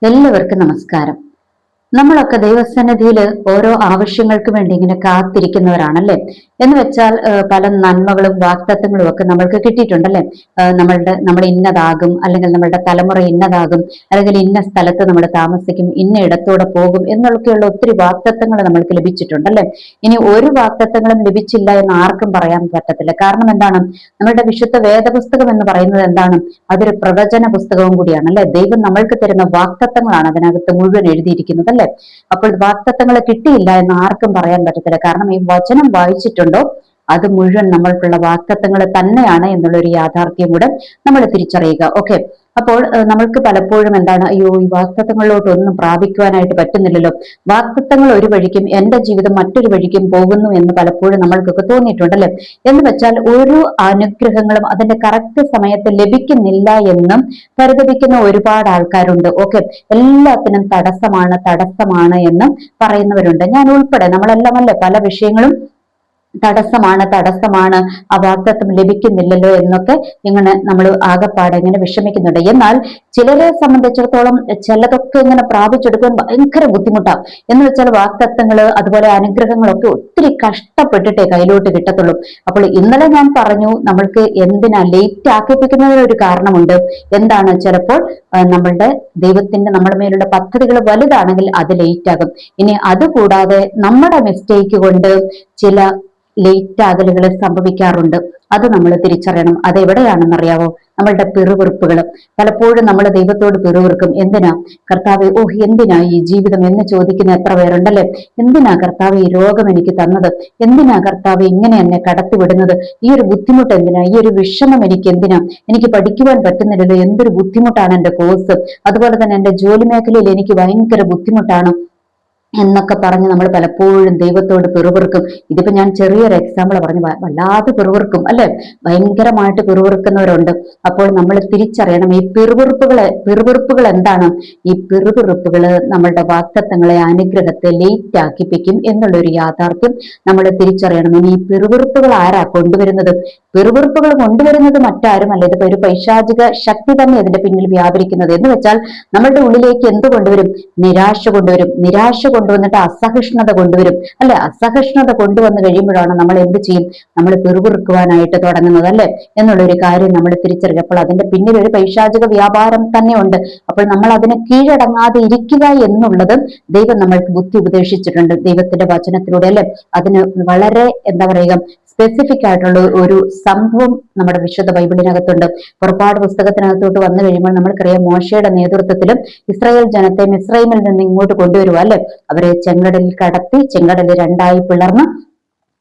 എല്ലാവർക്കും നമസ്കാരം. നമ്മളൊക്കെ ദൈവസന്നിധിയിൽ ഓരോ ആവശ്യങ്ങൾക്ക് വേണ്ടി ഇങ്ങനെ കാത്തിരിക്കുന്നവരാണല്ലേ. എന്ന് വെച്ചാൽ പല നന്മകളും വാഗ്ദത്തങ്ങളും ഒക്കെ നമ്മൾക്ക് കിട്ടിയിട്ടുണ്ടല്ലേ. നമ്മൾ ഇന്നതാകും, അല്ലെങ്കിൽ നമ്മളുടെ തലമുറ ഇന്നതാകും, അല്ലെങ്കിൽ ഇന്ന സ്ഥലത്ത് നമ്മൾ താമസിക്കും, ഇന്ന ഇടത്തൂടെ പോകും എന്നൊക്കെയുള്ള ഒത്തിരി വാഗ്ദത്തങ്ങൾ നമ്മൾക്ക് ലഭിച്ചിട്ടുണ്ടല്ലേ. ഇനി ഒരു വാഗ്ദത്തങ്ങളും ലഭിച്ചില്ല എന്ന് ആർക്കും പറയാൻ പറ്റത്തില്ല. കാരണം എന്താണ്? നമ്മളുടെ വിശുദ്ധ വേദപുസ്തകം എന്ന് പറയുന്നത് എന്താണ്? അതൊരു പ്രവചന പുസ്തകവും കൂടിയാണ് അല്ലെ. ദൈവം നമ്മൾക്ക് തരുന്ന വാഗ്ദത്തങ്ങളാണ് അതിനകത്ത് മുഴുവൻ എഴുതിയിരിക്കുന്നത് അല്ലെ. അപ്പോൾ വാഗ്ദത്തങ്ങൾ കിട്ടിയില്ല എന്ന് ആർക്കും പറയാൻ പറ്റത്തില്ല. കാരണം ഈ വചനം വായിച്ചിട്ടുണ്ടോ അത് മുഴുവൻ നമ്മൾക്കുള്ള വാഗ്ദത്തങ്ങൾ തന്നെയാണ് എന്നുള്ളൊരു യാഥാർത്ഥ്യം കൂടെ നമ്മൾ തിരിച്ചറിയുക. ഓക്കെ. അപ്പോൾ നമ്മൾക്ക് പലപ്പോഴും എന്താണ്, അയ്യോ ഈ വാഗ്ദത്തങ്ങളിലോട്ട് ഒന്നും പ്രാപിക്കുവാനായിട്ട് പറ്റുന്നില്ലല്ലോ, വാഗ്ദത്തങ്ങൾ ഒരു വഴിക്കും എന്റെ ജീവിതം മറ്റൊരു വഴിക്കും പോകുന്നു എന്ന് പലപ്പോഴും നമ്മൾക്കൊക്കെ തോന്നിയിട്ടുണ്ടല്ലേ. എന്ന് വെച്ചാൽ ഒരു അനുഗ്രഹങ്ങളും അതിന്റെ കറക്റ്റ് സമയത്ത് ലഭിക്കുന്നില്ല എന്നും പരിതപിക്കുന്ന ഒരുപാട് ആൾക്കാരുണ്ട്. ഓക്കെ. എല്ലാത്തിനും തടസ്സമാണ് എന്നും പറയുന്നവരുണ്ട്, ഞാൻ ഉൾപ്പെടെ. നമ്മളെല്ലാം അല്ലെ പല വിഷയങ്ങളും തടസ്സമാണ്, ആ വാഗ്ദത്തം ലഭിക്കുന്നില്ലല്ലോ എന്നൊക്കെ ഇങ്ങനെ നമ്മൾ ആകെപ്പാടെ ഇങ്ങനെ വിഷമിക്കുന്നുണ്ട്. എന്നാൽ ചിലരെ സംബന്ധിച്ചിടത്തോളം ചിലതൊക്കെ ഇങ്ങനെ പ്രാപിച്ചെടുക്കാൻ ഭയങ്കര ബുദ്ധിമുട്ടാണ്. എന്ന് വെച്ചാൽ വാഗ്ദത്തങ്ങള് അതുപോലെ അനുഗ്രഹങ്ങളൊക്കെ ഒത്തിരി കഷ്ടപ്പെട്ടിട്ടേ കയ്യിലോട്ട് കിട്ടത്തുള്ളൂ. അപ്പോൾ ഇന്നലെ ഞാൻ പറഞ്ഞു, നമ്മൾക്ക് എന്തിനാ ലേറ്റ് ആക്കിപ്പിക്കുന്നതിന് ഒരു കാരണമുണ്ട്. എന്താണ്? ചിലപ്പോൾ നമ്മളുടെ ദൈവത്തിന്റെ നമ്മുടെ മേലുള്ള പദ്ധതികൾ വലുതാണെങ്കിൽ അത് ലേറ്റ് ആകും. ഇനി അതുകൂടാതെ നമ്മുടെ മിസ്റ്റേക്ക് കൊണ്ട് ചില ലേറ്റ് ആകലുകൾ സംഭവിക്കാറുണ്ട്. അത് നമ്മൾ തിരിച്ചറിയണം. അതെവിടെയാണെന്നറിയാവോ? നമ്മളുടെ പിറുവിറുപ്പുകൾ. പലപ്പോഴും നമ്മൾ ദൈവത്തോട് പിറുവിറുക്കും. എന്തിനാ കർത്താവെ, എന്തിനാ ഈ ജീവിതം എന്ന് ചോദിക്കുന്ന എത്ര പേരുണ്ടല്ലേ. എന്തിനാ കർത്താവ് ഈ രോഗം എനിക്ക് തന്നത്? എന്തിനാ കർത്താവ് ഇങ്ങനെ എന്നെ കടത്തിവിടുന്നത്? ഈ ഒരു ബുദ്ധിമുട്ട് എന്തിനാ? ഈ ഒരു വിഷമം എനിക്ക് എന്തിനാ? എനിക്ക് പഠിക്കുവാൻ പറ്റുന്നില്ലല്ലോ, എന്തൊരു ബുദ്ധിമുട്ടാണ് എന്റെ കോഴ്സ്, അതുപോലെ തന്നെ എന്റെ ജോലി മേഖലയിൽ എനിക്ക് ഭയങ്കര ബുദ്ധിമുട്ടാണ് എന്നൊക്കെ പറഞ്ഞ് നമ്മൾ പലപ്പോഴും ദൈവത്തോട് പിറുപിറുക്കും. ഇതിപ്പോ ഞാൻ ചെറിയൊരു എക്സാമ്പിൾ പറഞ്ഞു, വല്ലാതെ പിറുപിറുക്കും അല്ലെ. ഭയങ്കരമായിട്ട് പിറുപിറുക്കുന്നവരുണ്ട്. അപ്പോൾ നമ്മൾ തിരിച്ചറിയണം, ഈ പിറുപിറുപ്പുകൾ എന്താണ്? ഈ പിറുപിറുപ്പുകൾ നമ്മളുടെ വാഗ്ദത്തങ്ങളെ, അനുഗ്രഹത്തെ ലേറ്റ് ആക്കിപ്പിക്കും എന്നുള്ളൊരു യാഥാർത്ഥ്യം നമ്മൾ തിരിച്ചറിയണം. ഇനി ഈ പിറുപിറുപ്പുകൾ ആരാ കൊണ്ടുവരുന്നത്? പിറുപിറുപ്പുകൾ കൊണ്ടുവരുന്നത് മറ്റാരുമല്ല, ഇതിപ്പോ ഒരു പൈശാചിക ശക്തി തന്നെ ഇതിന്റെ പിന്നിൽ വ്യാപരിക്കുന്നത്. എന്ന് വെച്ചാൽ നമ്മളുടെ ഉള്ളിലേക്ക് എന്ത് കൊണ്ടുവരും? നിരാശ കൊണ്ടുവരും. നിരാശ കൊണ്ടുവന്നിട്ട് അസഹിഷ്ണുത കൊണ്ടുവരും അല്ലെ. അസഹിഷ്ണുത കൊണ്ടുവന്ന് കഴിയുമ്പോഴാണ് നമ്മൾ എന്ത് ചെയ്യും? നമ്മൾ പിറുപിറുക്കുവാനായിട്ട് തുടങ്ങുന്നത് അല്ലെ എന്നുള്ളൊരു കാര്യം നമ്മൾ തിരിച്ചറിയപ്പോൾ അതിന്റെ പിന്നിൽ ഒരു പൈശാചിക വ്യാപാരം തന്നെ ഉണ്ട്. അപ്പോൾ നമ്മൾ അതിന് കീഴടങ്ങാതെ ഇരിക്കുക എന്നുള്ളത് ദൈവം നമ്മൾക്ക് ബുദ്ധി ഉപദേശിച്ചിട്ടുണ്ട് ദൈവത്തിന്റെ വചനത്തിലൂടെ അല്ലെ. അതിന് വളരെ എന്താ പറയുക, സ്പെസിഫിക് ആയിട്ടുള്ള ഒരു സംഭവം നമ്മുടെ വിശുദ്ധ ബൈബിളിനകത്തുണ്ട്. പുറപ്പാട് പുസ്തകത്തിനകത്തോട്ട് വന്നു കഴിയുമ്പോൾ നമ്മൾക്കറിയാം, മോശയുടെ നേതൃത്വത്തിലും ഇസ്രായേൽ ജനത്തെ മിസ്രൈമിൽ നിന്ന് ഇങ്ങോട്ട് കൊണ്ടുവരുക അല്ലെ. അവരെ ചെങ്കടലിൽ കടത്തി, ചെങ്കടൽ രണ്ടായി പിളർന്ന്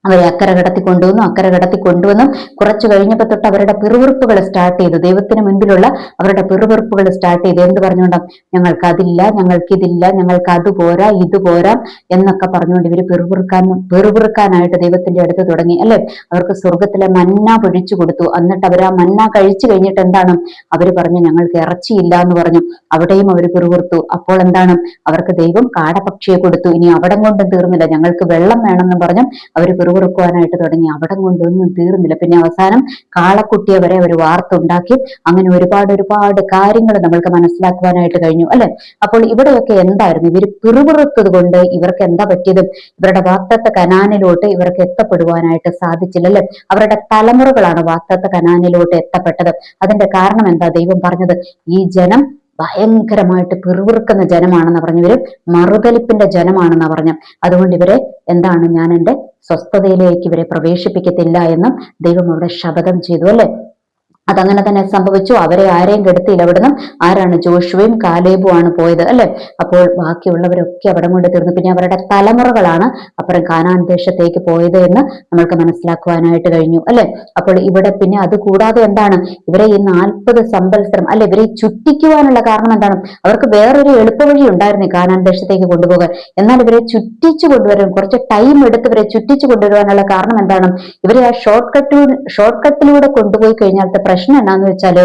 അവരെ അക്കരെ കടത്തി കൊണ്ടുവന്നു കുറച്ചു കഴിഞ്ഞപ്പോൾ തൊട്ട് അവരുടെ പിറുവിറുപ്പുകൾ സ്റ്റാർട്ട് ചെയ്തു. ദൈവത്തിന് മുൻപിലുള്ള അവരുടെ പിറുവിറുപ്പുകൾ സ്റ്റാർട്ട് ചെയ്തു. എന്ത് പറഞ്ഞുകൊണ്ടാ? ഞങ്ങൾക്ക് അതില്ല, ഞങ്ങൾക്കിതില്ല, ഞങ്ങൾക്ക് അത് പോരാ, ഇത് പോരാ എന്നൊക്കെ പറഞ്ഞുകൊണ്ട് ഇവര് പിറുപിറുക്കാനായിട്ട് ദൈവത്തിന്റെ അടുത്ത് തുടങ്ങി അല്ലെ. അവർക്ക് സ്വർഗത്തിലെ മന്ന പൊഴിച്ചു കൊടുത്തു. എന്നിട്ട് അവർ ആ മന്ന കഴിച്ചു കഴിഞ്ഞിട്ട് എന്താണ് അവര് പറഞ്ഞു? ഞങ്ങൾക്ക് ഇറച്ചിയില്ല എന്ന് പറഞ്ഞു. അവിടെയും അവർ പിറുപിറുത്തു. അപ്പോൾ എന്താണ്? അവർക്ക് ദൈവം കാടപക്ഷിയെ കൊടുത്തു. ഇനി അവിടം കൊണ്ടും തീർന്നില്ല, ഞങ്ങൾക്ക് വെള്ളം വേണമെന്ന് പറഞ്ഞു അവർ പിറുപിറുക്കുവാനായിട്ട് തുടങ്ങി. അവിടം കൊണ്ടൊന്നും തീർന്നില്ല. പിന്നെ അവസാനം കാളക്കുട്ടിയെ വരെ അവർ വാർത്തുണ്ടാക്കി. അങ്ങനെ ഒരുപാട് കാര്യങ്ങൾ നമ്മൾക്ക് മനസ്സിലാക്കുവാനായിട്ട് കഴിഞ്ഞു അല്ലെ. അപ്പോൾ ഇവിടെയൊക്കെ എന്തായിരുന്നു? ഇവർ പിറുപിറുത്തത് കൊണ്ട് ഇവർക്ക് എന്താ പറ്റിയത്? ഇവരുടെ വാഗ്ദത്ത കനാനിലോട്ട് ഇവർക്ക് എത്തപ്പെടുവാനായിട്ട് സാധിച്ചില്ല അല്ലെ. അവരുടെ തലമുറകളാണ് വാഗ്ദത്ത കനാനിലോട്ട് എത്തപ്പെട്ടത്. അതിന്റെ കാരണം എന്താ? ദൈവം പറഞ്ഞത്, ഈ ജനം ഭയങ്കരമായിട്ട് പിറുപിറുക്കുന്ന ജനമാണെന്ന് പറഞ്ഞു. ഇവര് മറുതലിപ്പിന്റെ ജനമാണെന്ന് പറഞ്ഞു. അതുകൊണ്ട് ഇവരെ എന്താണ്, ഞാൻ എന്റെ സ്വസ്ഥതയിലേക്ക് ഇവരെ പ്രവേശിപ്പിക്കത്തില്ല എന്നും ദൈവം അവിടെ ശപഥം ചെയ്തു അല്ലെ. അതങ്ങനെ തന്നെ സംഭവിച്ചു. അവരെ ആരെയും കെടുത്തില്ല. അവിടുന്ന് ആരാണ്? ജോഷുവയും കാലേബും ആണ് പോയത് അല്ലെ. അപ്പോൾ ബാക്കിയുള്ളവരൊക്കെ അവിടെ കൊണ്ട് തീർന്നു. പിന്നെ അവരുടെ തലമുറകളാണ് അപ്പുറം കാനാൻ ദേശത്തേക്ക് പോയത് എന്ന് നമ്മൾക്ക് മനസ്സിലാക്കുവാനായിട്ട് കഴിഞ്ഞു അല്ലെ. അപ്പോൾ ഇവിടെ പിന്നെ അത് കൂടാതെ എന്താണ്, ഇവരെ ഈ 40 സംവത്സരം അല്ലെ ഇവരെ ചുറ്റിക്കുവാനുള്ള കാരണം എന്താണ്? അവർക്ക് വേറൊരു എളുപ്പവഴി ഉണ്ടായിരുന്നു കാനാൻ ദേശത്തേക്ക് കൊണ്ടുപോകാൻ. എന്നാൽ ഇവരെ ചുറ്റിച്ചു കൊണ്ടുവരാൻ കുറച്ച് ടൈം എടുത്ത് ഇവരെ ചുറ്റിച്ചു കൊണ്ടുവരാനുള്ള കാരണം എന്താണ്? ഇവരെ ആ ഷോർട്ട് കട്ടിലൂടെ കൊണ്ടുപോയി കഴിഞ്ഞാലത്തെ പ്രശ്നം എന്നാന്ന് വെച്ചാല്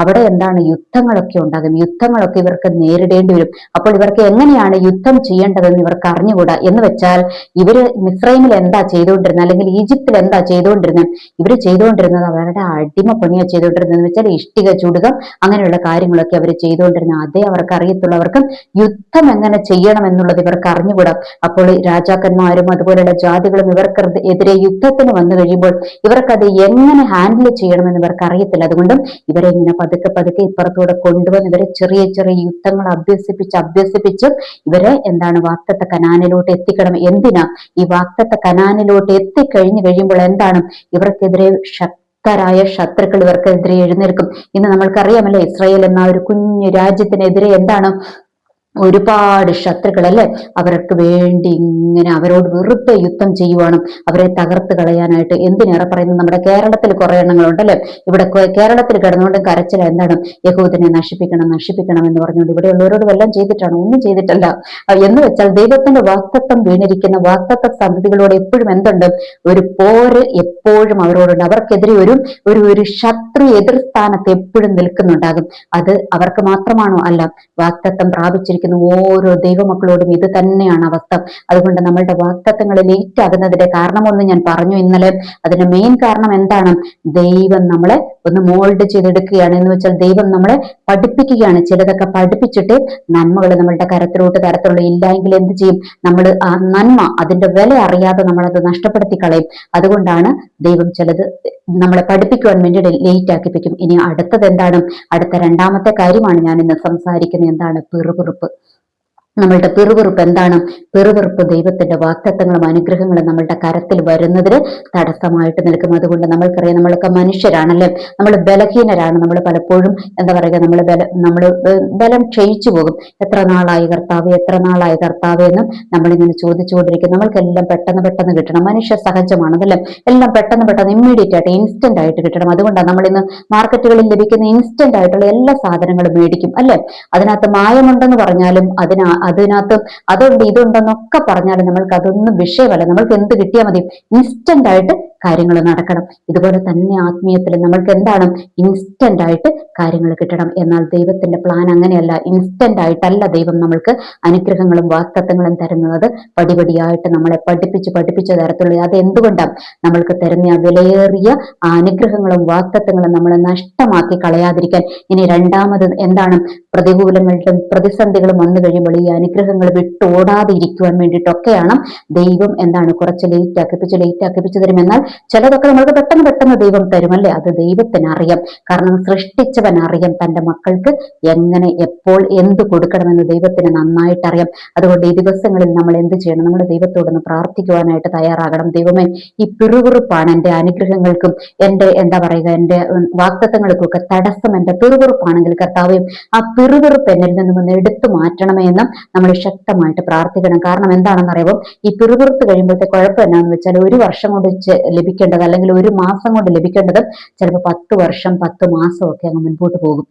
അവിടെ എന്താണ് യുദ്ധങ്ങളൊക്കെ ഉണ്ടാകും. യുദ്ധങ്ങളൊക്കെ ഇവർക്ക് നേരിടേണ്ടി വരും. അപ്പോൾ ഇവർക്ക് എങ്ങനെയാണ് യുദ്ധം ചെയ്യേണ്ടതെന്ന് ഇവർക്ക് അറിഞ്ഞുകൂടാ. എന്ന് വെച്ചാൽ ഇവര് മിസ്രൈമിൽ എന്താ ചെയ്തുകൊണ്ടിരുന്നത്, അല്ലെങ്കിൽ ഈജിപ്തിൽ എന്താ ചെയ്തുകൊണ്ടിരുന്നത്? ഇവര് ചെയ്തുകൊണ്ടിരുന്നത് അവരുടെ അടിമ പണിയാ ചെയ്തുകൊണ്ടിരുന്നത്. എന്ന് വെച്ചാൽ ഇഷ്ടിക ചുടുക, അങ്ങനെയുള്ള കാര്യങ്ങളൊക്കെ അവർ ചെയ്തുകൊണ്ടിരുന്നത്. അതേ അവർക്ക് അറിയത്തുള്ളൂ. അവർക്ക് യുദ്ധം എങ്ങനെ ചെയ്യണം എന്നുള്ളത് ഇവർക്ക് അറിഞ്ഞുകൂടാ. അപ്പോൾ രാജാക്കന്മാരും അതുപോലെയുള്ള ജാതികളും ഇവർക്ക് എതിരെ യുദ്ധത്തിന് വന്നു കഴിയുമ്പോൾ ഇവർക്കത് എങ്ങനെ ഹാൻഡിൽ ചെയ്യണമെന്ന് ഇവർക്ക് അറിയത്തില്ല. അതുകൊണ്ടും ഇവരെ ഇങ്ങനെ പതുക്കെ പതുക്കെ ഇപ്പുറത്തൂടെ കൊണ്ടുവന്ന് ഇവരെ ചെറിയ ചെറിയ യുദ്ധങ്ങൾ അഭ്യസിപ്പിച്ച് ഇവരെ എന്താണ് വാഗ്ദത്ത കനാനിലോട്ട് എത്തിക്കണം. എന്തിനാ? ഈ വാഗ്ദത്ത കനാനിലോട്ട് എത്തിക്കഴിഞ്ഞു കഴിയുമ്പോൾ എന്താണ് ഇവർക്കെതിരെ ശക്തരായ ശത്രുക്കൾ ഇവർക്കെതിരെ എഴുന്നേൽക്കും. ഇന്ന് നമ്മൾക്കറിയാമല്ലോ, ഇസ്രായേൽ എന്ന ഒരു കുഞ്ഞു രാജ്യത്തിനെതിരെ എന്താണ് ഒരുപാട് ശത്രുക്കൾ അല്ലെ, അവർക്ക് വേണ്ടി ഇങ്ങനെ അവരോട് വെറുതെ യുദ്ധം ചെയ്യുവാണ്, അവരെ തകർത്ത് കളയാനായിട്ട്. എന്തിനേറെ പറയുന്നത്, നമ്മുടെ കേരളത്തിൽ കുറെ എണ്ണങ്ങളുണ്ടല്ലേ. ഇവിടെ കേരളത്തിൽ കിടന്നുകൊണ്ട് കരച്ചില എന്താണ്, യഹൂദനെ നശിപ്പിക്കണം നശിപ്പിക്കണം എന്ന് പറഞ്ഞുകൊണ്ട് ഇവിടെയുള്ളവരോട് വല്ലതും ചെയ്തിട്ടാണ്? ഒന്നും ചെയ്തിട്ടല്ല. എന്ന് വെച്ചാൽ ദൈവത്തിന്റെ വാഗ്ദത്തം വീണിരിക്കുന്ന വാഗ്ദത്ത സന്തതികളോട് എപ്പോഴും എന്തുണ്ട്, ഒരു പോര് എപ്പോഴും അവരോടുണ്ട്. അവർക്കെതിരെ ഒരു ശത്രു എതിർ സ്ഥാനത്ത് എപ്പോഴും നിൽക്കുന്നുണ്ടാകും. അത് അവർക്ക് മാത്രമാണോ? അല്ല, വാഗ്ദത്തം പ്രാപിച്ചിരിക്കുന്ന ഓരോ ദൈവമക്കളോടും ഇത് തന്നെയാണ് അവസ്ഥ. അതുകൊണ്ട് നമ്മളുടെ വാഗ്ദത്തങ്ങൾ ലേറ്റ് ആകുന്നതിന്റെ കാരണമൊന്നും ഞാൻ പറഞ്ഞു ഇന്നലെ. അതിന്റെ മെയിൻ കാരണം എന്താണ്? ദൈവം നമ്മളെ ഒന്ന് മോൾഡ് ചെയ്തെടുക്കുകയാണ്. എന്ന് വെച്ചാൽ ദൈവം നമ്മളെ പഠിപ്പിക്കുകയാണ്. ചിലതൊക്കെ പഠിപ്പിച്ചിട്ട് നന്മകൾ നമ്മളുടെ കരത്തിലുള്ള ഇല്ലെങ്കിൽ എന്ത് ചെയ്യും? നമ്മൾ ആ നന്മ, അതിന്റെ വില അറിയാതെ നമ്മളത് നഷ്ടപ്പെടുത്തി കളയും. അതുകൊണ്ടാണ് ദൈവം ചിലത് നമ്മളെ പഠിപ്പിക്കുവാൻ വേണ്ടി ലേറ്റ് ആക്കിപ്പിക്കും. ഇനി അടുത്തത് എന്താണ്? അടുത്ത രണ്ടാമത്തെ കാര്യമാണ് ഞാൻ ഇന്ന് സംസാരിക്കുന്നത്. എന്താണ്? പിറുപിറുപ്പ്. നമ്മളുടെ പിറുപിറുപ്പ് എന്താണ്? പിറുപിറുപ്പ് ദൈവത്തിന്റെ വാഗ്ദത്തങ്ങളും അനുഗ്രഹങ്ങളും നമ്മളുടെ കരത്തിൽ വരുന്നതിന് തടസ്സമായിട്ട് നിൽക്കും. അതുകൊണ്ട് നമ്മൾക്കറിയാം, നമ്മളൊക്കെ മനുഷ്യരാണല്ലേ, നമ്മൾ ബലഹീനരാണ്. നമ്മൾ പലപ്പോഴും എന്താ പറയുക, നമ്മൾ ബലം ക്ഷയിച്ചു പോകും. എത്ര നാളായി കർത്താവ്, എത്ര നാളായി കർത്താവ് എന്ന് നമ്മളിങ്ങനെ ചോദിച്ചുകൊണ്ടിരിക്കും. നമ്മൾക്കെല്ലാം പെട്ടെന്ന് കിട്ടണം. മനുഷ്യ സഹജമാണ് അതല്ലേ, എല്ലാം പെട്ടെന്ന് ഇമ്മീഡിയറ്റ് ആയിട്ട് ഇൻസ്റ്റന്റ് ആയിട്ട് കിട്ടണം. അതുകൊണ്ടാണ് നമ്മൾ ഇന്ന് മാർക്കറ്റുകളിൽ ലഭിക്കുന്ന ഇൻസ്റ്റന്റ് ആയിട്ടുള്ള എല്ലാ സാധനങ്ങളും മേടിക്കും അല്ലെ. അതിനകത്ത് മായമുണ്ടെന്ന് പറഞ്ഞാലും അതിനകത്ത് അതുണ്ട് ഇതുണ്ടെന്നൊക്കെ പറഞ്ഞാലും നമ്മൾക്ക് അതൊന്നും വിഷയമല്ല. നമ്മൾക്ക് എന്ത് കിട്ടിയാൽ മതി? ഇൻസ്റ്റന്റ് ആയിട്ട് കാര്യങ്ങൾ നടക്കണം. ഇതുപോലെ തന്നെ ആത്മീയത്തിൽ നമ്മൾക്ക് എന്താണ്? ഇൻസ്റ്റന്റ് ആയിട്ട് കാര്യങ്ങൾ കിട്ടണം. എന്നാൽ ദൈവത്തിന്റെ പ്ലാൻ അങ്ങനെയല്ല. ഇൻസ്റ്റന്റ് ആയിട്ടല്ല ദൈവം നമ്മൾക്ക് അനുഗ്രഹങ്ങളും വാഗ്ദത്തങ്ങളും തരുന്നത്. പടിപടിയായിട്ട് നമ്മളെ പഠിപ്പിച്ച് തരത്തുള്ളൂ. അത് എന്തുകൊണ്ടാണ്? നമ്മൾക്ക് തരുന്ന ആ വിലയേറിയ ആ അനുഗ്രഹങ്ങളും വാഗ്ദത്തങ്ങളും നമ്മൾ നഷ്ടമാക്കി കളയാതിരിക്കാൻ. ഇനി രണ്ടാമത് എന്താണ്? പ്രതികൂലങ്ങളും പ്രതിസന്ധികളും വന്നു കഴിയുമ്പോൾ ഈ അനുഗ്രഹങ്ങൾ വിട്ടോടാതെ ഇരിക്കുവാൻ വേണ്ടിയിട്ടൊക്കെയാണ് ദൈവം എന്താണ് കുറച്ച് ലേറ്റ് ആക്കിപ്പിച്ച് തരും. എന്നാൽ ചിലതൊക്കെ നമ്മൾക്ക് പെട്ടെന്ന് ദൈവം തരും അല്ലെ. അത് ദൈവത്തിന് അറിയാം. കാരണം സൃഷ്ടിച്ചവൻ അറിയാം തന്റെ മക്കൾക്ക് എങ്ങനെ എപ്പോൾ എന്ത് കൊടുക്കണമെന്ന് ദൈവത്തിന് നന്നായിട്ട് അറിയാം. അതുകൊണ്ട് ഈ ദിവസങ്ങളിൽ നമ്മൾ എന്ത് ചെയ്യണം? നമ്മുടെ ദൈവത്തോടൊന്ന് പ്രാർത്ഥിക്കുവാനായിട്ട് തയ്യാറാകണം. ദൈവമേ, ഈ പിറുപിറുപ്പാണ് എന്റെ അനുഗ്രഹങ്ങൾക്കും എന്റെ എന്താ പറയുക എന്റെ വാഗ്ദത്തങ്ങൾക്കും ഒക്കെ തടസ്സം. എന്റെ പിറുപിറുപ്പാണെങ്കിൽ കർത്താവേ, ആ പിറുപിറുപ്പ് എന്നിൽ നിന്നും ഒന്ന് എടുത്തു മാറ്റണമേ എന്ന് നമ്മൾ ശക്തമായിട്ട് പ്രാർത്ഥിക്കണം. കാരണം എന്താണെന്ന് അറിയുമ്പോൾ ഈ പിറുപിറുത്ത് കഴിയുമ്പോഴത്തെ കുഴപ്പം എന്നാന്ന് വെച്ചാൽ 1 വർഷം കൊണ്ട് ലഭിക്കേണ്ടത്, അല്ലെങ്കിൽ 1 മാസം കൊണ്ട് ലഭിക്കേണ്ടത് ചിലപ്പോൾ 10 വർഷം 10 മാസം ഒക്കെ അങ്ങ് മുൻപോട്ട് പോകും.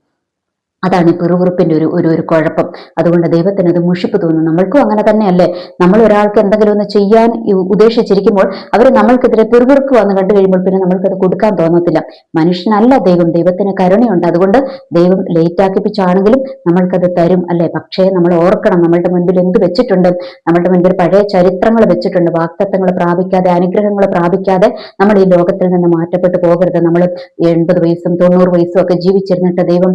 അതാണ് ഈ പിറുപിറുപ്പിന്റെ ഒരു കുഴപ്പം. അതുകൊണ്ട് ദൈവത്തിന് അത് മുഷിപ്പ് തോന്നും. നമ്മൾക്കും അങ്ങനെ തന്നെയല്ലേ. നമ്മൾ ഒരാൾക്ക് എന്തെങ്കിലും ഒന്ന് ചെയ്യാൻ ഉദ്ദേശിച്ചിരിക്കുമ്പോൾ അവർ നമ്മൾക്കെതിരെ പിറുപിറുപ്പ് വന്ന് കണ്ടു കഴിയുമ്പോൾ പിന്നെ നമ്മൾക്കത് കൊടുക്കാൻ തോന്നത്തില്ല. മനുഷ്യനല്ല ദൈവം, ദൈവത്തിന് കരുണയുണ്ട്. അതുകൊണ്ട് ദൈവം ലേറ്റ് ആക്കിപ്പിച്ചാണെങ്കിലും നമ്മൾക്കത് തരും അല്ലെ. പക്ഷേ നമ്മൾ ഓർക്കണം, നമ്മളുടെ മുൻപിൽ എന്ത് വെച്ചിട്ടുണ്ട്? നമ്മളുടെ മുൻപിൽ പഴയ ചരിത്രങ്ങൾ വെച്ചിട്ടുണ്ട്. വാഗ്ദത്തങ്ങൾ പ്രാപിക്കാതെ, അനുഗ്രഹങ്ങൾ പ്രാപിക്കാതെ നമ്മൾ ഈ ലോകത്തിൽ നിന്ന് മാറ്റപ്പെട്ടു പോകരുത്. നമ്മൾ 80 വയസ്സും 90 വയസ്സും ഒക്കെ ജീവിച്ചിരുന്നിട്ട് ദൈവം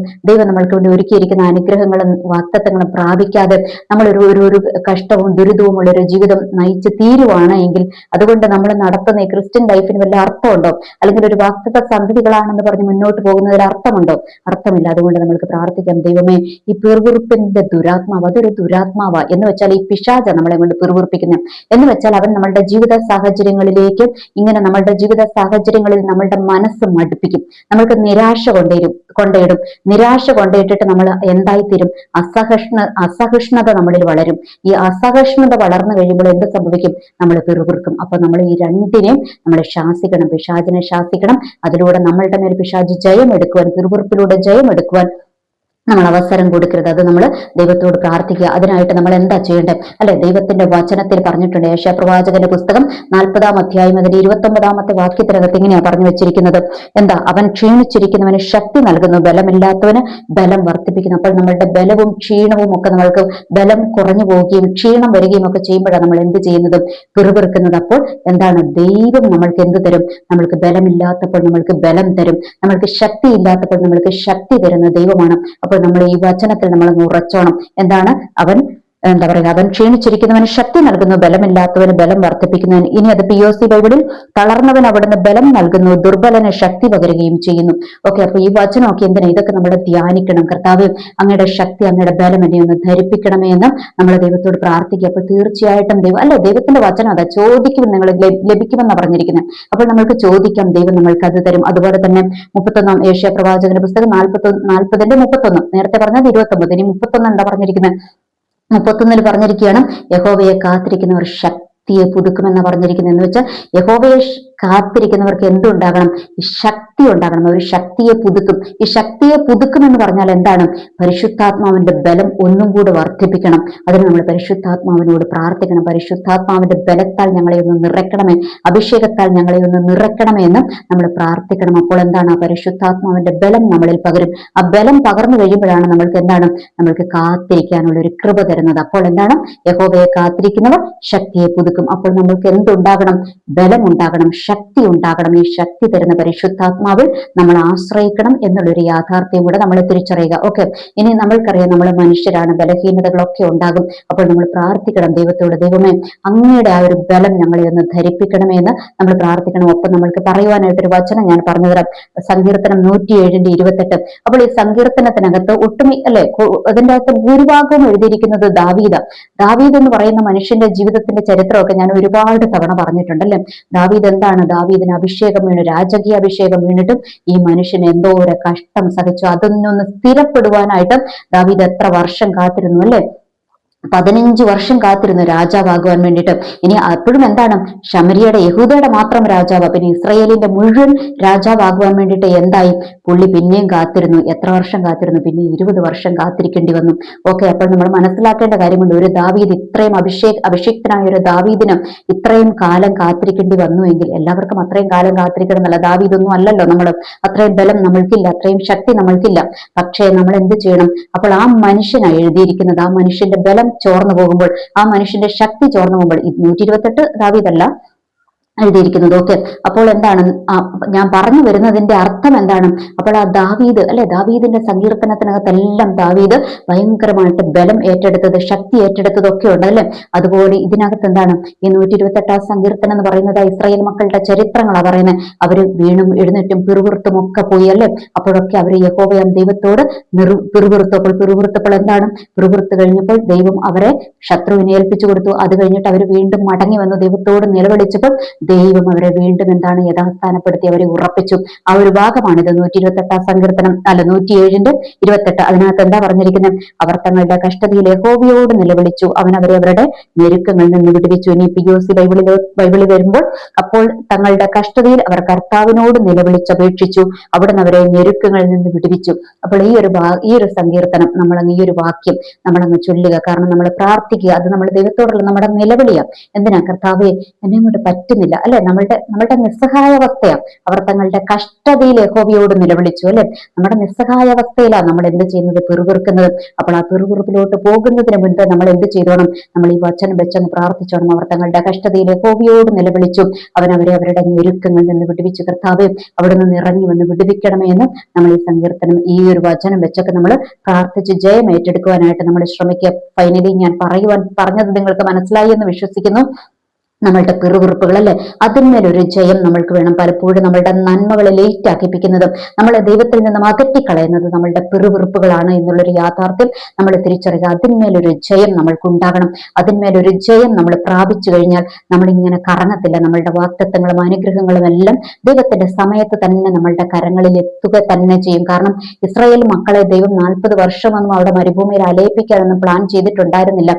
നമ്മൾക്ക് വേണ്ടി ഒരുക്കിയിരിക്കുന്ന അനുഗ്രഹങ്ങളും വാഗ്ദത്തങ്ങളും പ്രാപിക്കാതെ നമ്മൾ ഒരു കഷ്ടവും ദുരിതവും ഉള്ള ഒരു ജീവിതം നയിച്ച് തീരുവാണ് എങ്കിൽ അതുകൊണ്ട് നമ്മൾ നടത്തുന്ന ഈ ക്രിസ്ത്യൻ ലൈഫിന് വല്ല അർത്ഥമുണ്ടോ? അല്ലെങ്കിൽ ഒരു വാഗ്ദത്ത സന്തതികളാണെന്ന് പറഞ്ഞ് മുന്നോട്ട് പോകുന്നതിൽ അർത്ഥമുണ്ടോ? അർത്ഥമില്ല. അതുകൊണ്ട് നമ്മൾക്ക് പ്രാർത്ഥിക്കാം, ദൈവമേ, ഈ പിറുപിറുപ്പിന്റെ ദുരാത്മാവ് അതൊരു ദുരാത്മാവാ. എന്ന് വെച്ചാൽ ഈ പിശാച നമ്മളെ കൊണ്ട് പിറുപിറുപ്പിക്കുന്നത്. എന്ന് വെച്ചാൽ അവൻ നമ്മളുടെ ജീവിത സാഹചര്യങ്ങളിലേക്ക് ഇങ്ങനെ നമ്മളുടെ ജീവിത സാഹചര്യങ്ങളിൽ നമ്മളുടെ മനസ്സ് മടുപ്പിക്കും. നമ്മൾക്ക് നിരാശ കൊണ്ടേയിടും. നിരാശ കൊണ്ടേയിട്ടിട്ട് നമ്മൾ എന്തായിത്തീരും? അസഹിഷ്ണുത നമ്മളിൽ വളരും. ഈ അസഹിഷ്ണുത വളർന്നു കഴിയുമ്പോൾ എന്ത് സംഭവിക്കും? നമ്മൾ പിറുപിറുക്കും. അപ്പൊ നമ്മൾ ഈ രണ്ടിനെയും നമ്മൾ ശാസിക്കണം. പിശാചിനെ ശാസിക്കണം. അതിലൂടെ നമ്മളുടെ മേൽ പിശാച് ജയം എടുക്കുവാൻ, പിറുപിറുപ്പിലൂടെ ജയം എടുക്കുവാൻ നമ്മൾ അവസരം കൊടുക്കരുത്. അത് നമ്മൾ ദൈവത്തോട് പ്രാർത്ഥിക്കുക. അതിനായിട്ട് നമ്മൾ എന്താ ചെയ്യേണ്ടത്? അല്ലെ, ദൈവത്തിന്റെ വചനത്തിൽ പറഞ്ഞിട്ടുണ്ട്. യേശയ്യാ പ്രവാചകന്റെ പുസ്തകം 40-ാം അധ്യായം അതിന്റെ 29-ാമത്തെ വാക്യത്തിനകത്ത് ഇങ്ങനെയാ പറഞ്ഞു വെച്ചിരിക്കുന്നത്. എന്താ? അവൻ ക്ഷീണിച്ചിരിക്കുന്നവന് ശക്തി നൽകുന്നു, ബലമില്ലാത്തവന് ബലം വർദ്ധിപ്പിക്കുന്നു. അപ്പോൾ നമ്മളുടെ ബലവും ക്ഷീണവും ഒക്കെ നമ്മൾക്ക് ബലം കുറഞ്ഞു പോവുകയും ക്ഷീണം വരികയും ഒക്കെ ചെയ്യുമ്പോഴാണ് നമ്മൾ എന്ത് ചെയ്യുന്നത്? പിറുപിറുക്കുന്നത്. അപ്പോൾ എന്താണ്? ദൈവം നമ്മൾക്ക് എന്ത് തരും? നമ്മൾക്ക് ബലമില്ലാത്തപ്പോൾ നമ്മൾക്ക് ബലം തരും. നമ്മൾക്ക് ശക്തി ഇല്ലാത്തപ്പോൾ നമ്മൾക്ക് ശക്തി തരുന്ന ദൈവമാണ്. അപ്പോൾ നമ്മൾ ഈ വചനത്തിൽ നമ്മൾ ഉറച്ചോണം. എന്താണ്? അവൻ എന്താ പറയുക? അവൻ ക്ഷീണിച്ചിരിക്കുന്നവന് ശക്തി നൽകുന്നു, ബലമില്ലാത്തവന് ബലം വർദ്ധിപ്പിക്കുന്നവൻ. ഇനി അത് POC ബൈബിളിൽ തളർന്നവൻ അവിടുന്ന് ബലം നൽകുന്നു, ദുർബലന് ശക്തി പകരുകയും ചെയ്യുന്നു. ഓക്കെ, അപ്പൊ ഈ വചനമൊക്കെ എന്തിനാ? ഇതൊക്കെ നമ്മൾ ധ്യാനിക്കണം. കർത്താവ്, അങ്ങയുടെ ശക്തി, അങ്ങയുടെ ബലം എന്നെ ഒന്ന് ധരിപ്പിക്കണമേ എന്ന് നമ്മൾ ദൈവത്തോട് പ്രാർത്ഥിക്കുക. അപ്പൊ തീർച്ചയായിട്ടും ദൈവം, അല്ലെ, ദൈവത്തിന്റെ വചനം അതാ, ചോദിക്കും നിങ്ങൾ ലഭിക്കുമെന്നാണ് പറഞ്ഞിരിക്കുന്നത്. അപ്പോൾ നമ്മൾക്ക് ചോദിക്കാം, ദൈവം നമ്മൾക്ക് അത് തരും. അതുപോലെ തന്നെ 31-ാം യേശയ്യാ പ്രവാചകന്റെ പുസ്തകം 40-ന്റെ 31, നേരത്തെ പറഞ്ഞത് 29, ഇനി 31 എന്താ പറഞ്ഞിരിക്കുന്നത്? 31 പറഞ്ഞിരിക്കുകയാണ്, യഹോവയെ കാത്തിരിക്കുന്നവർ ശക്തിയെ പുതുക്കുമെന്ന് പറഞ്ഞിരിക്കുന്നത്. എന്ന് വെച്ചാൽ യഹോവയെ കാത്തിരിക്കുന്നവർക്ക് എന്തുണ്ടാകണം? ഈ ശക്തി ഉണ്ടാകണം. ഒരു ശക്തിയെ പുതുക്കും. ഈ ശക്തിയെ പുതുക്കും എന്ന് പറഞ്ഞാൽ എന്താണ്? പരിശുദ്ധാത്മാവിന്റെ ബലം ഒന്നും കൂടെ വർദ്ധിപ്പിക്കണം. അതിന് നമ്മൾ പരിശുദ്ധാത്മാവിനോട് പ്രാർത്ഥിക്കണം. പരിശുദ്ധാത്മാവിന്റെ ബലത്താൽ ഞങ്ങളെ ഒന്ന് നിറയ്ക്കണമേ, അഭിഷേകത്താൽ ഞങ്ങളെ ഒന്ന് നിറയ്ക്കണമേ എന്ന് നമ്മൾ പ്രാർത്ഥിക്കണം. അപ്പോൾ എന്താണ്? ആ പരിശുദ്ധാത്മാവിന്റെ ബലം നമ്മളിൽ പകരും. ആ ബലം പകർന്നു കഴിയുമ്പോഴാണ് നമ്മൾക്ക് എന്താണ്? നമ്മൾക്ക് കാത്തിരിക്കാനുള്ള ഒരു കൃപ തരുന്നത്. അപ്പോൾ എന്താണ്? യഹോവയെ കാത്തിരിക്കുന്നവർ ശക്തിയെ പുതുക്കും. അപ്പോൾ നമ്മൾക്ക് എന്തുണ്ടാകണം? ബലം ഉണ്ടാകണം, ശക്തി ഉണ്ടാകണം. ഈ ശക്തി തരുന്ന പരിശുദ്ധാത്മാവിൽ നമ്മൾ ആശ്രയിക്കണം എന്നുള്ളൊരു യാഥാർത്ഥ്യം കൂടെ നമ്മൾ തിരിച്ചറിയുക. ഓക്കെ, ഇനി നമ്മൾക്കറിയാം നമ്മൾ മനുഷ്യരാണ്, ബലഹീനതകളൊക്കെ ഉണ്ടാകും. അപ്പോൾ നമ്മൾ പ്രാർത്ഥിക്കണം ദൈവത്തോട്, ദൈവമേ അങ്ങയുടെ ആ ഒരു ബലം ഞങ്ങളെ ഒന്ന് ധരിപ്പിക്കണമേ എന്ന് നമ്മൾ പ്രാർത്ഥിക്കണം. ഒപ്പം നമ്മൾക്ക് പറയുവാനായിട്ടൊരു വചനം ഞാൻ പറഞ്ഞുതരാം. സങ്കീർത്തനം 107-ന്റെ 28. അപ്പോൾ ഈ സങ്കീർത്തനത്തിനകത്ത് അല്ലെ, അതിൻ്റെ അകത്ത് ഭൂരിഭാഗവും എഴുതിയിരിക്കുന്നത് ദാവീദ് എന്ന് പറയുന്ന മനുഷ്യന്റെ ജീവിതത്തിന്റെ ചരിത്രമൊക്കെ ഞാൻ ഒരുപാട് തവണ പറഞ്ഞിട്ടുണ്ട്. അല്ലെ, ദാവീദ് എന്താണ്? ദാവീദിന് അഭിഷേകം വീണു, രാജകീയ അഭിഷേകം വീണിട്ടും ഈ മനുഷ്യൻ എന്തോ ഒരു കഷ്ടം സഹിച്ചു. അതൊന്നൊന്ന് സ്ഥിരപ്പെടുവാനായിട്ട് ദാവീദ് എത്ര വർഷം കാത്തിരുന്നു, അല്ലെ? 15 വർഷം കാത്തിരുന്നു രാജാവാകുവാൻ വേണ്ടിയിട്ട്. ഇനി അപ്പോഴും എന്താണ്? ശമരിയുടെ, യഹൂദയുടെ മാത്രം രാജാവ്, പിന്നെ ഇസ്രായേലിന്റെ മുഴുവൻ രാജാവാകുവാൻ വേണ്ടിയിട്ട് എന്തായി? പുള്ളി പിന്നെയും കാത്തിരുന്നു. എത്ര വർഷം കാത്തിരുന്നു? പിന്നെ 20 വർഷം കാത്തിരിക്കേണ്ടി വന്നു. ഓക്കെ, അപ്പോൾ നമ്മൾ മനസ്സിലാക്കേണ്ട കാര്യമുണ്ട്. ഒരു ദാവീദ്, ഇത്രയും അഭിഷിക്തനായ ഒരു ദാവീദിന് ഇത്രയും കാലം കാത്തിരിക്കേണ്ടി വന്നു എങ്കിൽ എല്ലാവർക്കും അത്രയും കാലം കാത്തിരിക്കണം എന്നല്ല. ദാവീദൊന്നും അല്ലല്ലോ നമ്മൾ, അത്രയും ബലം നമ്മൾക്കില്ല, അത്രയും ശക്തി നമ്മൾക്കില്ല. പക്ഷേ നമ്മൾ എന്ത് ചെയ്യണം? അപ്പോൾ ആ മനുഷ്യനാണ് എഴുതിയിരിക്കുന്നത്. ആ മനുഷ്യന്റെ ബലം ചോർന്നു പോകുമ്പോൾ, ആ മനുഷ്യന്റെ ശക്തി ചോർന്നു പോകുമ്പോൾ, 128 ദാവീദല്ല എഴുതിയിരിക്കുന്നത്. ഓക്കെ, അപ്പോൾ എന്താണ് ഞാൻ പറഞ്ഞു വരുന്നതിന്റെ അർത്ഥം എന്താണ്? അപ്പോൾ ആ ദാവീദ്, അല്ലെ, ദാവീദിന്റെ സങ്കീർത്തനത്തിനകത്തെല്ലാം ദാവീദ് ഭയങ്കരമായിട്ട് ബലം ഏറ്റെടുത്തത്, ശക്തി ഏറ്റെടുത്തതൊക്കെ ഉണ്ട്, അല്ലെ? അതുപോലെ ഇതിനകത്ത് എന്താണ്? ഈ 128-ാം സങ്കീർത്തനം എന്ന് പറയുന്നത് ഇസ്രായേൽ മക്കളുടെ ചരിത്രങ്ങളാണ് പറയുന്നത്. അവര് വീണും എഴുന്നേറ്റും പിറുപിറുത്തും ഒക്കെ പോയി, അല്ലെ? അപ്പോഴൊക്കെ അവര് യഹോവയാം ദൈവത്തോട് പിറുപിറുത്തപ്പോൾ എന്താണ്? പിറുപിറുത്ത് കഴിഞ്ഞപ്പോൾ ദൈവം അവരെ ശത്രുവിനെ ഏൽപ്പിച്ചു കൊടുത്തു. അത് കഴിഞ്ഞിട്ട് അവർ വീണ്ടും മടങ്ങി വന്നു, ദൈവത്തോട് നിലവിളിച്ചപ്പോൾ ദൈവം അവരെ വീണ്ടും എന്താണ്? യഥാസ്ഥാനപ്പെടുത്തി അവരെ ഉറപ്പിച്ചു. ആ ഒരു ഭാഗമാണിത്. 128-ാം സങ്കീർത്തനം, അല്ല, 107-ന്റെ 28. അതിനകത്ത് എന്താ പറഞ്ഞിരിക്കുന്നത്? അവർ തങ്ങളുടെ കഷ്ടതയിൽ യഹോവയോട് നിലവിളിച്ചു, അവൻ അവരെ അവരുടെ ഞെരുക്കങ്ങളിൽ നിന്ന് വിടുവിച്ചു. ഇനി POC ബൈബിളിൽ വരുമ്പോൾ, അപ്പോൾ തങ്ങളുടെ കഷ്ടതയിൽ അവർ കർത്താവിനോട് നിലവിളിച്ചപേക്ഷിച്ചു, അവിടുന്ന് അവരെ ഞെരുക്കങ്ങളിൽ നിന്ന് വിടുവിച്ചു. അപ്പോൾ ഈ ഒരു സങ്കീർത്തനം നമ്മളങ്ങ്, ഈ ഒരു വാക്യം നമ്മളങ്ങ് ചൊല്ലുക. കാരണം നമ്മൾ പ്രാർത്ഥിക്കുക, അത് നമ്മൾ ദൈവത്തോടുള്ള നമ്മുടെ നിലവിളിയാ. എന്തിനാ? കർത്താവേ, എന്നെ കൊണ്ട് പറ്റുന്നില്ല, അല്ലെ? നമ്മളുടെ നിസ്സഹായാവസ്ഥയാ. അവർ തങ്ങളുടെ കഷ്ടതയിൽ യഹോവയോട് നിലവിളിച്ചു, അല്ലെ? നമ്മുടെ നിസ്സഹായാവസ്ഥയിലാണ് നമ്മൾ എന്ത് ചെയ്യുന്നത്? പിറുപിറുക്കുന്നത്. അപ്പോൾ ആ പിറുപിറുപ്പിലോട്ട് പോകുന്നതിന് മുൻപ് നമ്മൾ എന്ത് ചെയ്തോണം? നമ്മൾ ഈ വചനം വെച്ചങ്ങ് പ്രാർത്ഥിച്ചോണം. അവർ തങ്ങളുടെ കഷ്ടതയിൽ യഹോവയോട് നിലവിളിച്ചു, അവൻ അവരെ അവരുടെ ഞെരുക്കങ്ങളിൽ നിന്ന് വിടുവിച്ചു. കർത്താവേ, അവിടെ നിന്ന് ഇറങ്ങി വന്ന് വിടുവിക്കണമേ എന്ന് നമ്മൾ ഈ സങ്കീർത്തനം, ഈ ഒരു വചനം വെച്ചൊക്കെ നമ്മൾ പ്രാർത്ഥിച്ച് ജയം ഏറ്റെടുക്കുവാനായിട്ട് നമ്മൾ ശ്രമിക്കുക. ഫൈനലി ഞാൻ പറഞ്ഞത് നിങ്ങൾക്ക് മനസ്സിലായി എന്ന് വിശ്വസിക്കുന്നു. നമ്മളുടെ പിറുപിറുപ്പുകൾ, അല്ലെ, അതിന്മേലൊരു ജയം നമ്മൾക്ക് വേണം. പലപ്പോഴും നമ്മളുടെ നന്മകളെ ലേറ്റ് ആക്കിപ്പിക്കുന്നതും നമ്മളെ ദൈവത്തിൽ നിന്നും അകറ്റിക്കളയുന്നത് നമ്മളുടെ പിറുപിറുപ്പുകളാണ് എന്നുള്ളൊരു യാഥാർത്ഥ്യം നമ്മൾ തിരിച്ചറിയുക. അതിന്മേലൊരു ജയം നമ്മൾക്ക് ഉണ്ടാകണം. അതിന്മേലൊരു ജയം നമ്മൾ പ്രാപിച്ചു കഴിഞ്ഞാൽ നമ്മളിങ്ങനെ കറങ്ങത്തില്ല. നമ്മളുടെ വാഗ്ദത്തങ്ങളും അനുഗ്രഹങ്ങളും എല്ലാം ദൈവത്തിന്റെ സമയത്ത് തന്നെ നമ്മളുടെ കരങ്ങളിൽ എത്തുക തന്നെ ചെയ്യും. കാരണം ഇസ്രായേൽ മക്കളെ ദൈവം 40 വർഷമൊന്നും അവിടെ മരുഭൂമിയിൽ അലയിപ്പിക്കാനൊന്നും പ്ലാൻ ചെയ്തിട്ടുണ്ടായിരുന്നില്ല.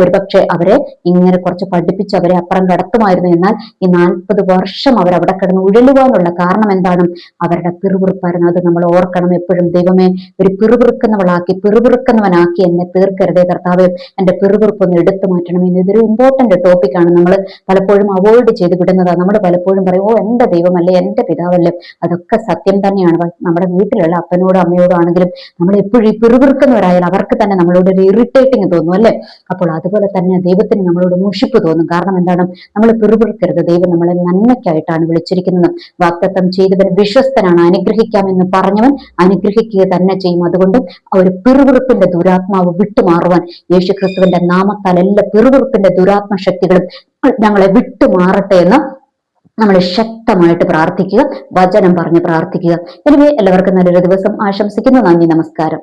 ഒരുപക്ഷെ അവരെ ഇങ്ങനെ കുറച്ച് പഠിപ്പിച്ച് അവരെ അപ്പുറം കടത്തുമായിരുന്നു. എന്നാൽ ഈ 40 വർഷം അവർ അവിടെ കിടന്ന് ഉഴലുവാനുള്ള കാരണം എന്താണ്? അവരുടെ പിറുപിറുപ്പായിരുന്നു. അത് നമ്മൾ ഓർക്കണം എപ്പോഴും. ദൈവമേ, ഒരു പിറുപിറുക്കുന്നവനാക്കി എന്നെ തീർക്കരുതേ കർത്താവേ, എന്റെ പിറുപിറുപ്പൊന്ന് എടുത്തു മാറ്റണം. ഇതൊരു ഇമ്പോർട്ടന്റ് ടോപ്പിക്കാണ്. നമ്മൾ പലപ്പോഴും അവോയ്ഡ് ചെയ്ത് വിടുന്നതാണ്. നമ്മൾ പലപ്പോഴും പറയും, ഓ എന്റെ ദൈവമല്ലേ, എന്റെ പിതാവല്ലേ. അതൊക്കെ സത്യം തന്നെയാണ്. നമ്മുടെ വീട്ടിലുള്ള അപ്പനോടും അമ്മയോടും ആണെങ്കിലും നമ്മൾ എപ്പോഴും ഈ പിറുപിറുക്കുന്നവരായാൽ അവർക്ക് തന്നെ നമ്മളോട് ഒരു ഇറിറ്റേറ്റിംഗ് തോന്നും അല്ലെ. അപ്പോൾ അതുപോലെ തന്നെ ദൈവത്തിന് നമ്മളോട് മുഷിപ്പ് തോന്നും. കാരണം എന്താണ്? നമ്മൾ പിറുപിറുക്കരുത്. ദൈവം നമ്മളെ നന്മയ്ക്കായിട്ടാണ് വിളിച്ചിരിക്കുന്നത്. വാഗ്ദത്തം ചെയ്തവൻ വിശ്വസ്തനാണ്, അനുഗ്രഹിക്കാമെന്ന് പറഞ്ഞവൻ അനുഗ്രഹിക്കുക തന്നെ ചെയ്യും. അതുകൊണ്ട് ആ ഒരു പിറുപിറുപ്പിന്റെ ദുരാത്മാവ് വിട്ടുമാറുവാൻ യേശുക്രിസ്തുവിന്റെ നാമത്താൽ എല്ലാ പിറുപിറുപ്പിന്റെ ദുരാത്മ ശക്തികളും ഞങ്ങളെ വിട്ടുമാറട്ടെ എന്ന് നമ്മൾ ശക്തമായിട്ട് പ്രാർത്ഥിക്കുക, വചനം പറഞ്ഞ് പ്രാർത്ഥിക്കുക. എനിവേ, എല്ലാവർക്കും നല്ലൊരു ദിവസം ആശംസിക്കുന്നു. നന്ദി, നമസ്കാരം.